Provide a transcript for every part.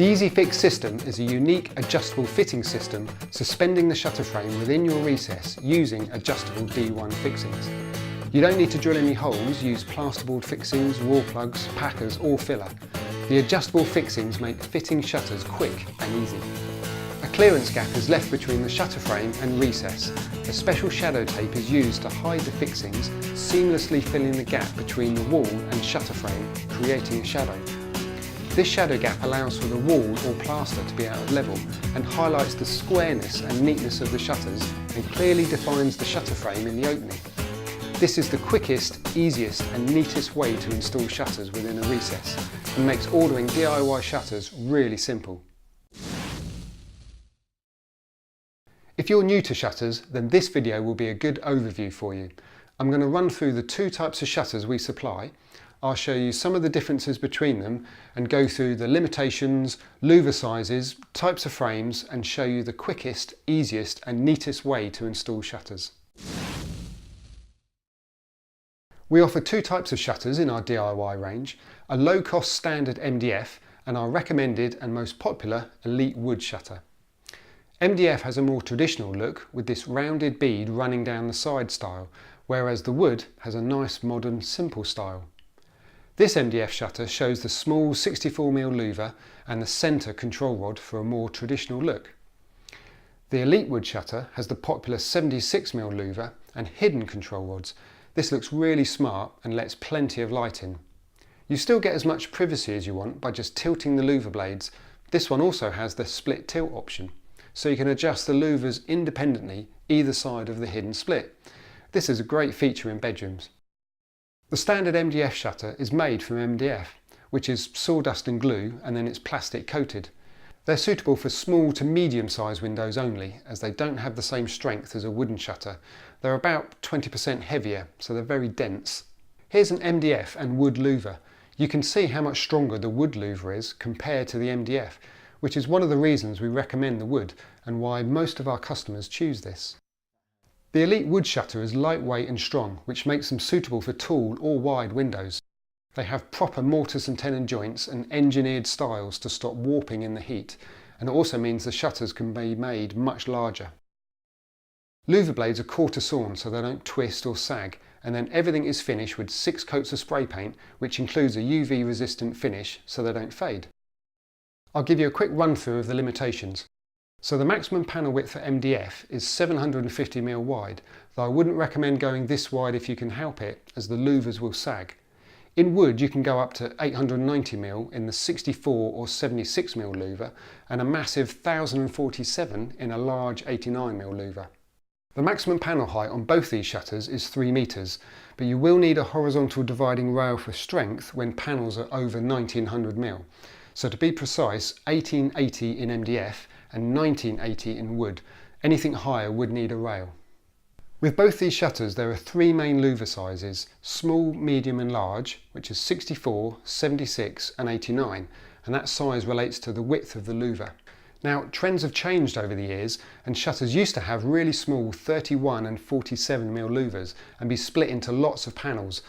The Easy Fix system is a unique adjustable fitting system suspending the shutter frame within your recess using adjustable D1 fixings. You don't need to drill any holes, use plasterboard fixings, wall plugs, packers or filler. The adjustable fixings make fitting shutters quick and easy. A clearance gap is left between the shutter frame and recess. A special shadow tape is used to hide the fixings, seamlessly filling the gap between the wall and shutter frame, creating a shadow. This shadow gap allows for the wall or plaster to be out of level and highlights the squareness and neatness of the shutters and clearly defines the shutter frame in the opening. This is the quickest, easiest and neatest way to install shutters within a recess and makes ordering DIY shutters really simple. If you're new to shutters, then this video will be a good overview for you. I'm going to run through the two types of shutters we supply. I'll show you some of the differences between them and go through the limitations, louvre sizes, types of frames and show you the quickest, easiest and neatest way to install shutters. We offer two types of shutters in our DIY range, a low-cost standard MDF and our recommended and most popular elite wood shutter. MDF has a more traditional look with this rounded bead running down the side style, whereas the wood has a nice modern simple style. This MDF shutter shows the small 64mm louvre and the centre control rod for a more traditional look. The elite wood shutter has the popular 76mm louvre and hidden control rods. This looks really smart and lets plenty of light in. You still get as much privacy as you want by just tilting the louvre blades. This one also has the split tilt option, so you can adjust the louvres independently either side of the hidden split. This is a great feature in bedrooms. The standard MDF shutter is made from MDF, which is sawdust and glue and then it's plastic coated. They're suitable for small to medium sized windows only, as they don't have the same strength as a wooden shutter. They're about 20% heavier, so they're very dense. Here's an MDF and wood louvre. You can see how much stronger the wood louvre is compared to the MDF, which is one of the reasons we recommend the wood and why most of our customers choose this. The elite wood shutter is lightweight and strong, which makes them suitable for tall or wide windows. They have proper mortise and tenon joints and engineered stiles to stop warping in the heat, and it also means the shutters can be made much larger. Louvre blades are quarter sawn so they don't twist or sag, and then everything is finished with 6 coats of spray paint, which includes a UV resistant finish so they don't fade. I'll give you a quick run through of the limitations. So the maximum panel width for MDF is 750mm wide, though I wouldn't recommend going this wide if you can help it, as the louvres will sag. In wood you can go up to 890mm in the 64 or 76mm louvre and a massive 1047 in a large 89mm louvre. The maximum panel height on both these shutters is 3 meters, but you will need a horizontal dividing rail for strength when panels are over 1900mm. So to be precise, 1880 in MDF and 1980 in wood. Anything higher would need a rail. With both these shutters there are 3 main louvre sizes, small, medium and large, which is 64, 76 and 89, and that size relates to the width of the louvre. Now trends have changed over the years and shutters used to have really small 31 and 47mm louvres and be split into lots of panels.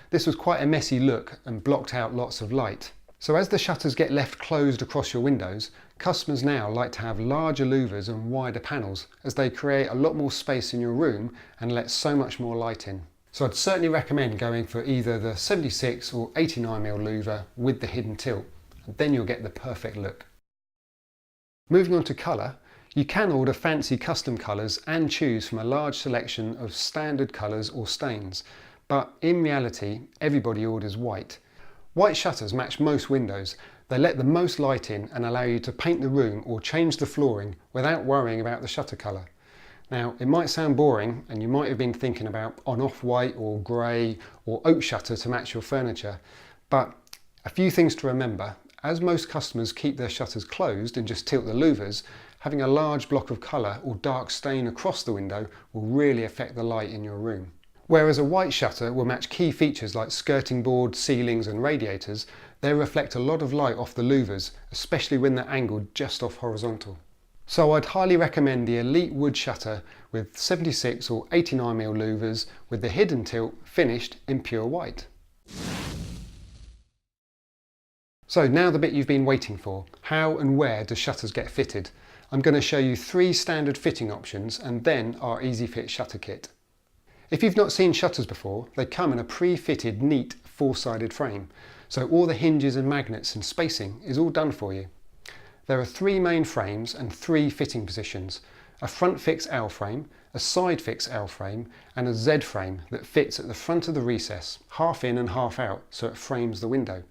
This was quite a messy look and blocked out lots of light. So as the shutters get left closed across your windows, customers now like to have larger louvres and wider panels, as they create a lot more space in your room and let so much more light in. So I'd certainly recommend going for either the 76 or 89mm louvre with the hidden tilt, and then you'll get the perfect look. Moving on to colour, you can order fancy custom colours and choose from a large selection of standard colours or stains, but in reality everybody orders white. White shutters match most windows. They let the most light in and allow you to paint the room or change the flooring without worrying about the shutter colour. Now it might sound boring and you might have been thinking about an off-white or grey or oak shutter to match your furniture, but a few things to remember. As most customers keep their shutters closed and just tilt the louvres, having a large block of colour or dark stain across the window will really affect the light in your room. Whereas a white shutter will match key features like skirting boards, ceilings and radiators, they reflect a lot of light off the louvres, especially when they're angled just off horizontal. So I'd highly recommend the elite wood shutter with 76 or 89mm louvres with the hidden tilt finished in pure white. So now the bit you've been waiting for. How and where do shutters get fitted? I'm going to show you 3 standard fitting options and then our Easy Fit shutter kit. If you've not seen shutters before, they come in a pre-fitted neat 4-sided frame. So all the hinges and magnets and spacing is all done for you. There are 3 main frames and 3 fitting positions. A front fix L frame, a side fix L frame and a Z frame that fits at the front of the recess, half in and half out, so it frames the window.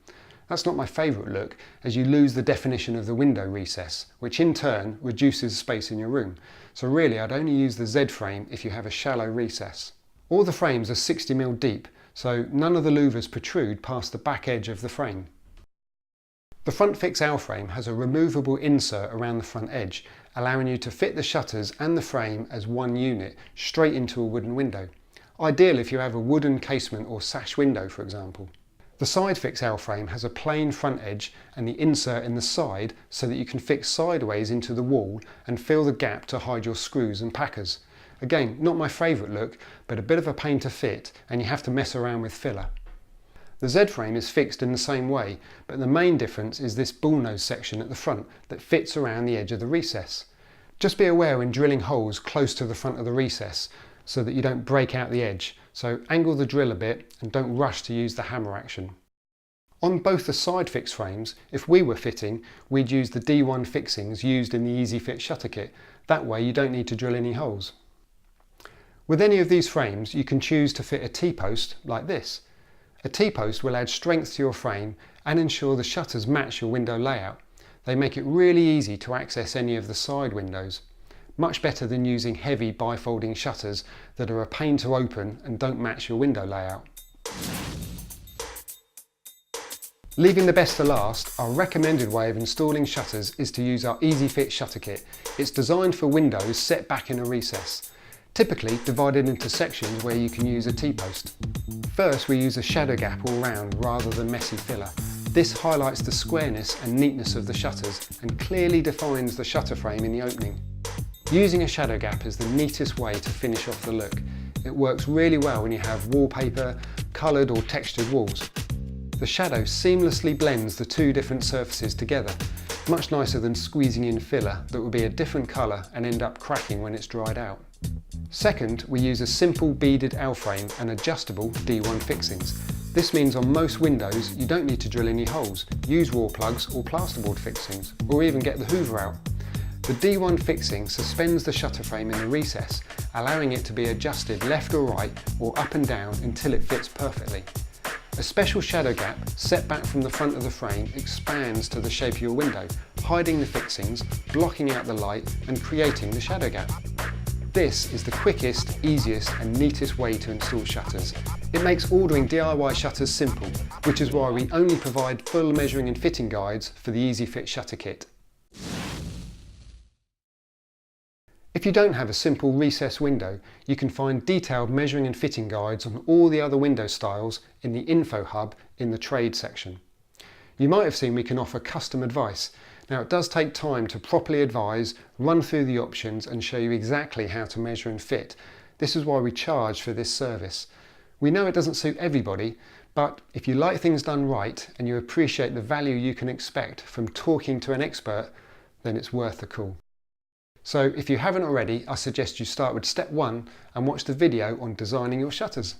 That's not my favourite look, as you lose the definition of the window recess, which in turn reduces space in your room. So really I'd only use the Z frame if you have a shallow recess. All the frames are 60mm deep, so none of the louvres protrude past the back edge of the frame. The front fix L frame has a removable insert around the front edge, allowing you to fit the shutters and the frame as one unit straight into a wooden window. Ideal if you have a wooden casement or sash window, for example. The side fix L frame has a plain front edge and the insert in the side so that you can fix sideways into the wall and fill the gap to hide your screws and packers. Again, not my favourite look, but a bit of a pain to fit and you have to mess around with filler. The Z frame is fixed in the same way, but the main difference is this bullnose section at the front that fits around the edge of the recess. Just be aware when drilling holes close to the front of the recess so that you don't break out the edge, so angle the drill a bit and don't rush to use the hammer action. On both the side fix frames, if we were fitting, we'd use the D1 fixings used in the Easy Fit shutter kit. That way you don't need to drill any holes. With any of these frames you can choose to fit a T-post like this. A T-post will add strength to your frame and ensure the shutters match your window layout. They make it really easy to access any of the side windows. Much better than using heavy bifolding shutters that are a pain to open and don't match your window layout. Leaving the best to last, our recommended way of installing shutters is to use our Easy Fit shutter kit. It's designed for windows set back in a recess, typically divided into sections where you can use a T-post. First we use a shadow gap all round rather than messy filler. This highlights the squareness and neatness of the shutters and clearly defines the shutter frame in the opening. Using a shadow gap is the neatest way to finish off the look. It works really well when you have wallpaper, coloured or textured walls. The shadow seamlessly blends the 2 different surfaces together, much nicer than squeezing in filler that will be a different colour and end up cracking when it's dried out. Second, we use a simple beaded L frame and adjustable D1 fixings. This means on most windows you don't need to drill any holes, use raw plugs or plasterboard fixings, or even get the hoover out. The D1 fixing suspends the shutter frame in the recess, allowing it to be adjusted left or right or up and down until it fits perfectly. A special shadow gap set back from the front of the frame expands to the shape of your window, hiding the fixings, blocking out the light and creating the shadow gap. This is the quickest, easiest and neatest way to install shutters. It makes ordering DIY shutters simple, which is why we only provide full measuring and fitting guides for the Easy Fit shutter kit. If you don't have a simple recess window, you can find detailed measuring and fitting guides on all the other window styles in the info hub in the trade section. You might have seen we can offer custom advice. Now it does take time to properly advise, run through the options and show you exactly how to measure and fit. This is why we charge for this service. We know it doesn't suit everybody, but if you like things done right and you appreciate the value you can expect from talking to an expert, then it's worth the call. So if you haven't already, I suggest you start with step 1 and watch the video on designing your shutters.